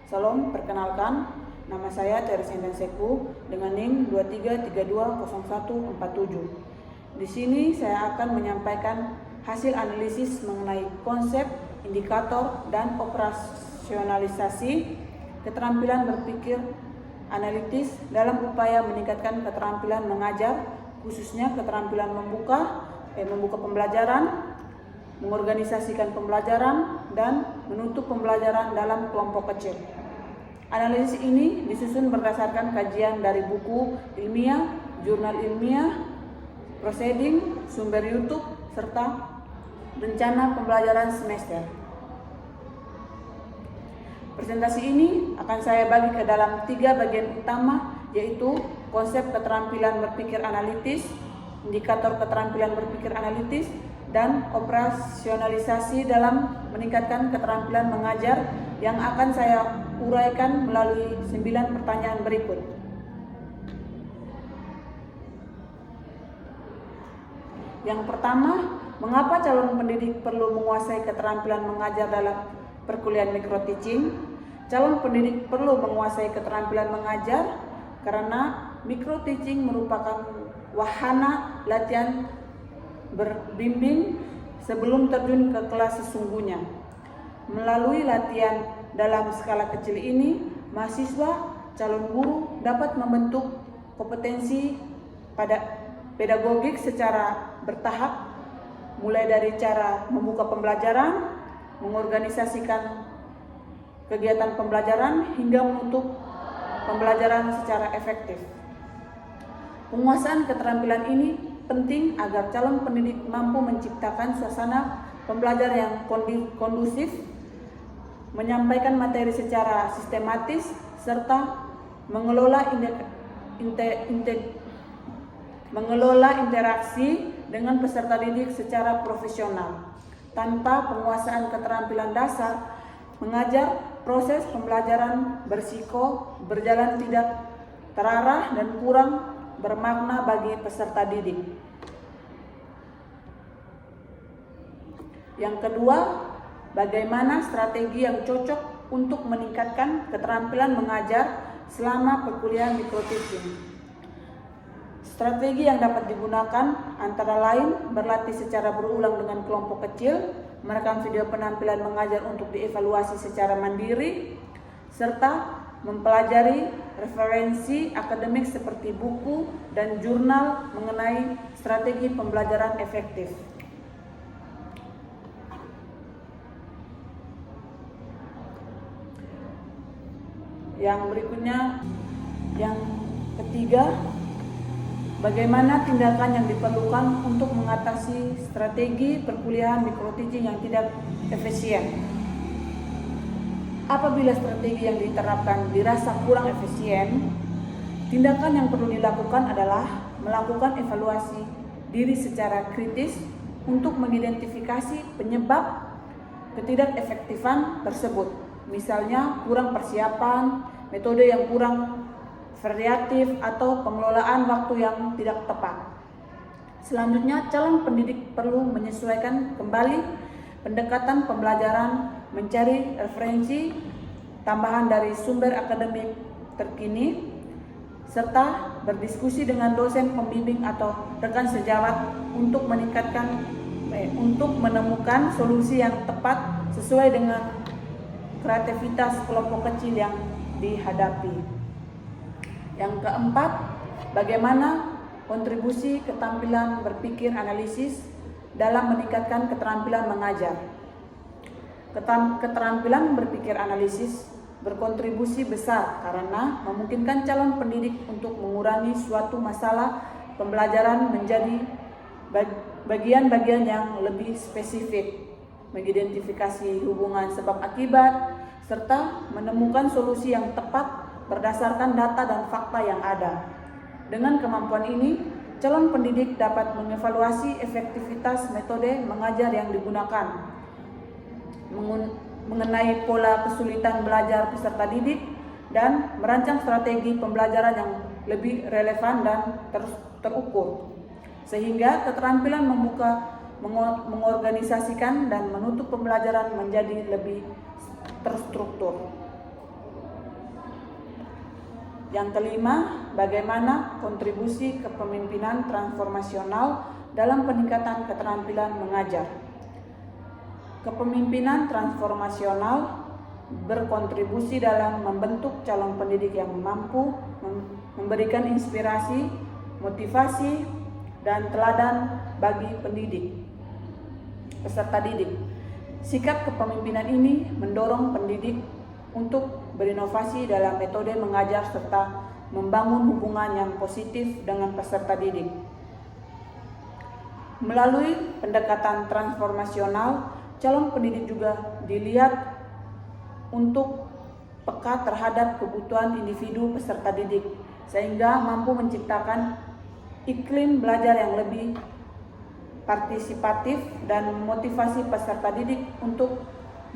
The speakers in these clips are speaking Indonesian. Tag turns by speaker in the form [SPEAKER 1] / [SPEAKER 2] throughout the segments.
[SPEAKER 1] Salam, perkenalkan, nama saya Teres Indenseku dengan NIM 23320147. Di sini saya akan menyampaikan hasil analisis mengenai konsep, indikator, dan operasionalisasi keterampilan berpikir analitis dalam upaya meningkatkan keterampilan mengajar, khususnya keterampilan membuka pembelajaran, mengorganisasikan pembelajaran, dan menutup pembelajaran dalam kelompok kecil. Analisis ini disusun berdasarkan kajian dari buku ilmiah, jurnal ilmiah, proceeding, sumber YouTube, serta rencana pembelajaran semester. Presentasi ini akan saya bagi ke dalam 3 bagian utama, yaitu konsep keterampilan berpikir analitis, indikator keterampilan berpikir analitis, dan operasionalisasi dalam meningkatkan keterampilan mengajar yang akan saya uraikan melalui 9 pertanyaan berikut. Yang pertama, mengapa calon pendidik perlu menguasai keterampilan mengajar dalam perkuliahan micro-teaching? Calon pendidik perlu menguasai keterampilan mengajar karena micro-teaching merupakan wahana latihan berbimbing sebelum terjun ke kelas sesungguhnya. Melalui latihan dalam skala kecil ini, mahasiswa calon guru dapat membentuk kompetensi pada pedagogik secara bertahap, mulai dari cara membuka pembelajaran, mengorganisasikan kegiatan pembelajaran, hingga menutup pembelajaran secara efektif. Penguasaan keterampilan ini penting agar calon pendidik mampu menciptakan suasana pembelajar yang kondusif, menyampaikan materi secara sistematis, serta mengelola interaksi dengan peserta didik secara profesional. Tanpa penguasaan keterampilan dasar mengajar, proses pembelajaran berisiko berjalan tidak terarah dan kurang bermakna bagi peserta didik. Yang kedua, bagaimana strategi yang cocok untuk meningkatkan keterampilan mengajar selama perkuliahan micro-teaching. Strategi yang dapat digunakan antara lain berlatih secara berulang dengan kelompok kecil, merekam video penampilan mengajar untuk dievaluasi secara mandiri, serta mempelajari referensi akademik seperti buku dan jurnal mengenai strategi pembelajaran efektif. Yang berikutnya, yang ketiga, bagaimana tindakan yang diperlukan untuk mengatasi strategi perkuliahan micro-teaching yang tidak efisien. Apabila strategi yang diterapkan dirasa kurang efisien, tindakan yang perlu dilakukan adalah melakukan evaluasi diri secara kritis untuk mengidentifikasi penyebab ketidakefektifan tersebut. Misalnya kurang persiapan, metode yang kurang variatif, atau pengelolaan waktu yang tidak tepat. Selanjutnya, calon pendidik perlu menyesuaikan kembali pendekatan pembelajaran, mencari referensi tambahan dari sumber akademik terkini, serta berdiskusi dengan dosen pembimbing atau rekan sejawat untuk menemukan solusi yang tepat sesuai dengan kreativitas kelompok kecil yang dihadapi. Yang keempat, bagaimana kontribusi keterampilan berpikir analisis dalam meningkatkan keterampilan mengajar. Keterampilan berpikir analisis berkontribusi besar karena memungkinkan calon pendidik untuk mengurangi suatu masalah pembelajaran menjadi bagian-bagian yang lebih spesifik, mengidentifikasi hubungan sebab akibat, serta menemukan solusi yang tepat berdasarkan data dan fakta yang ada. Dengan kemampuan ini, calon pendidik dapat mengevaluasi efektivitas metode mengajar yang digunakan, mengenai pola kesulitan belajar peserta didik, dan merancang strategi pembelajaran yang lebih relevan dan terukur, sehingga keterampilan membuka, mengorganisasikan, dan menutup pembelajaran menjadi lebih terstruktur. Yang kelima, bagaimana kontribusi kepemimpinan transformasional dalam peningkatan keterampilan mengajar. Kepemimpinan transformasional berkontribusi dalam membentuk calon pendidik yang mampu memberikan inspirasi, motivasi, dan teladan bagi peserta didik. Sikap kepemimpinan ini mendorong pendidik untuk berinovasi dalam metode mengajar serta membangun hubungan yang positif dengan peserta didik. Melalui pendekatan transformasional, calon pendidik juga dilihat untuk peka terhadap kebutuhan individu peserta didik, sehingga mampu menciptakan iklim belajar yang lebih partisipatif dan memotivasi peserta didik untuk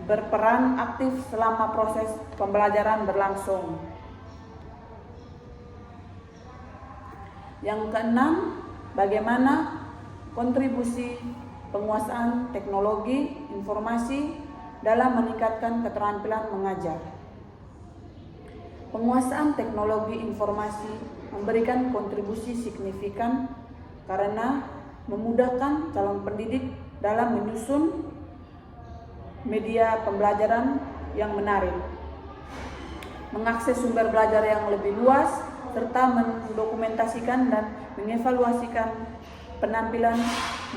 [SPEAKER 1] berperan aktif selama proses pembelajaran berlangsung. Yang keenam, bagaimana kontribusi penguasaan teknologi informasi dalam meningkatkan keterampilan mengajar. Penguasaan teknologi informasi memberikan kontribusi signifikan karena memudahkan calon pendidik dalam menyusun media pembelajaran yang menarik, mengakses sumber belajar yang lebih luas, serta mendokumentasikan dan mengevaluasikan penampilan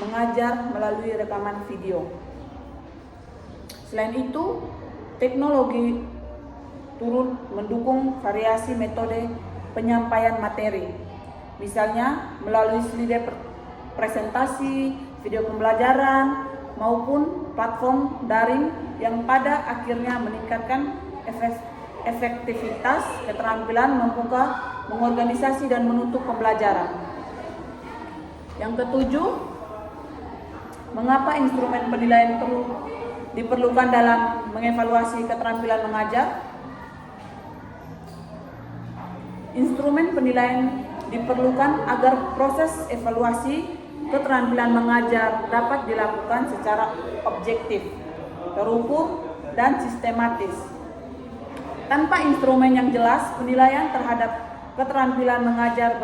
[SPEAKER 1] mengajar melalui rekaman video. Selain itu, teknologi turut mendukung variasi metode penyampaian materi, misalnya melalui slide presentasi, video pembelajaran, maupun platform daring yang pada akhirnya meningkatkan efektivitas, keterampilan membuka, mengorganisasi, dan menutup pembelajaran. Yang ketujuh, mengapa instrumen penilaian diperlukan dalam mengevaluasi keterampilan mengajar? Instrumen penilaian diperlukan agar proses evaluasi keterampilan mengajar dapat dilakukan secara objektif, terukur, dan sistematis. Tanpa instrumen yang jelas, penilaian terhadap keterampilan mengajar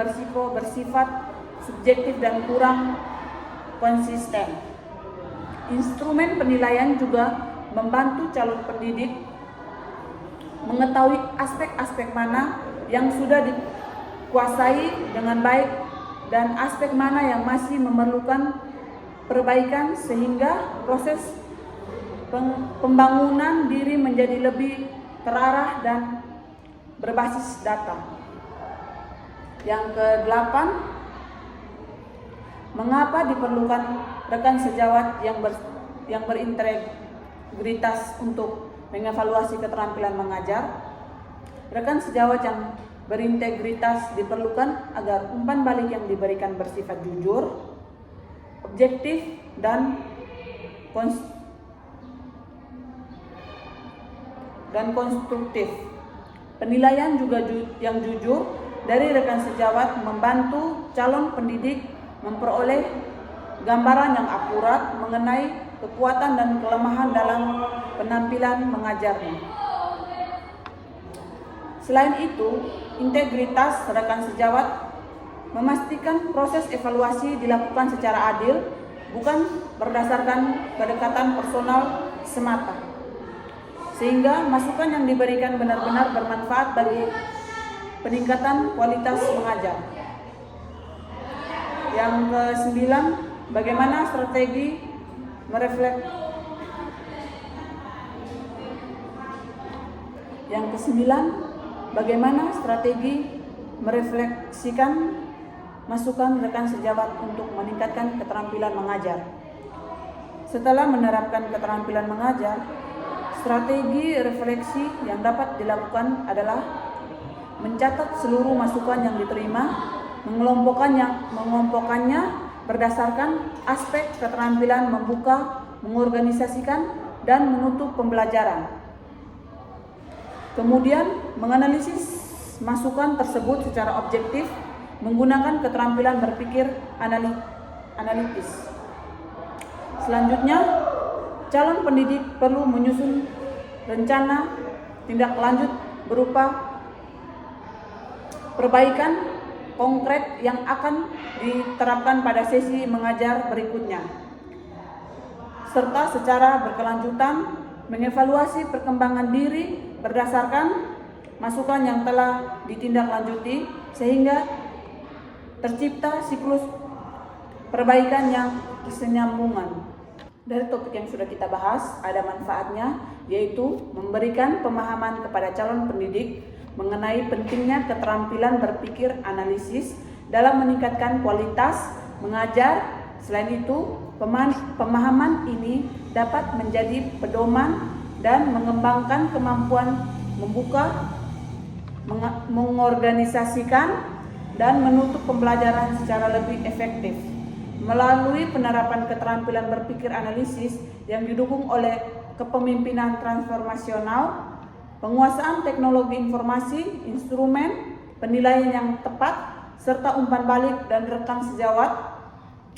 [SPEAKER 1] bersifat subjektif dan kurang konsisten. Instrumen penilaian juga membantu calon pendidik mengetahui aspek-aspek mana yang sudah dikuasai dengan baik dan aspek mana yang masih memerlukan perbaikan, sehingga proses pembangunan diri menjadi lebih terarah dan berbasis data. Yang ke-8, mengapa diperlukan rekan sejawat yang berintegritas untuk mengevaluasi keterampilan mengajar? Rekan sejawat yang berintegritas diperlukan agar umpan balik yang diberikan bersifat jujur, objektif, dan konstruktif. Penilaian juga yang jujur dari rekan sejawat membantu calon pendidik memperoleh gambaran yang akurat mengenai kekuatan dan kelemahan dalam penampilan mengajarnya. Selain itu, integritas rekan sejawat memastikan proses evaluasi dilakukan secara adil, bukan berdasarkan kedekatan personal semata, sehingga masukan yang diberikan benar-benar bermanfaat bagi peningkatan kualitas mengajar. Yang ke-9, bagaimana strategi merefleksikan masukan rekan sejawat untuk meningkatkan keterampilan mengajar. Setelah menerapkan keterampilan mengajar, strategi refleksi yang dapat dilakukan adalah mencatat seluruh masukan yang diterima, mengelompokkannya berdasarkan aspek keterampilan membuka, mengorganisasikan, dan menutup pembelajaran. Kemudian menganalisis masukan tersebut secara objektif menggunakan keterampilan berpikir analitis. Selanjutnya, calon pendidik perlu menyusun rencana tindak lanjut berupa perbaikan konkret yang akan diterapkan pada sesi mengajar berikutnya, serta secara berkelanjutan mengevaluasi perkembangan diri berdasarkan masukan yang telah ditindaklanjuti sehingga tercipta siklus perbaikan yang kesinambungan. Dari topik yang sudah kita bahas, ada manfaatnya, yaitu memberikan pemahaman kepada calon pendidik mengenai pentingnya keterampilan berpikir analisis dalam meningkatkan kualitas mengajar. Selain itu, pemahaman ini dapat menjadi pedoman dan mengembangkan kemampuan membuka, mengorganisasikan, dan menutup pembelajaran secara lebih efektif. Melalui penerapan keterampilan berpikir analisis yang didukung oleh kepemimpinan transformasional, penguasaan teknologi informasi, instrumen, penilaian yang tepat, serta umpan balik dan rekam sejawat,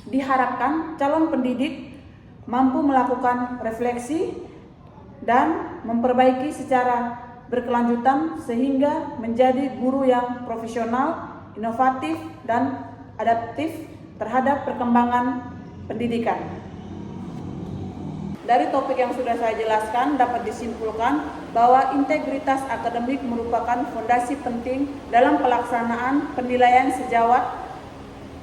[SPEAKER 1] diharapkan calon pendidik mampu melakukan refleksi dan memperbaiki secara berkelanjutan sehingga menjadi guru yang profesional, inovatif, dan adaptif terhadap perkembangan pendidikan. Dari topik yang sudah saya jelaskan dapat disimpulkan bahwa integritas akademik merupakan fondasi penting dalam pelaksanaan penilaian sejawat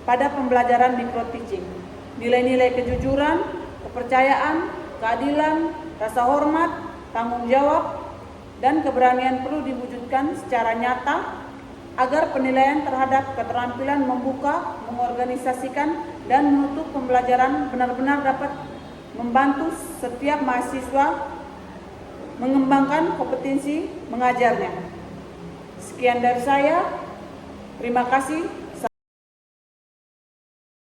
[SPEAKER 1] pada pembelajaran microteaching. Nilai-nilai kejujuran, kepercayaan, keadilan, rasa hormat, tanggung jawab, dan keberanian perlu diwujudkan secara nyata agar penilaian terhadap keterampilan membuka, mengorganisasikan, dan menutup pembelajaran benar-benar dapat membantu setiap mahasiswa mengembangkan kompetensi mengajarnya. Sekian dari saya. Terima kasih.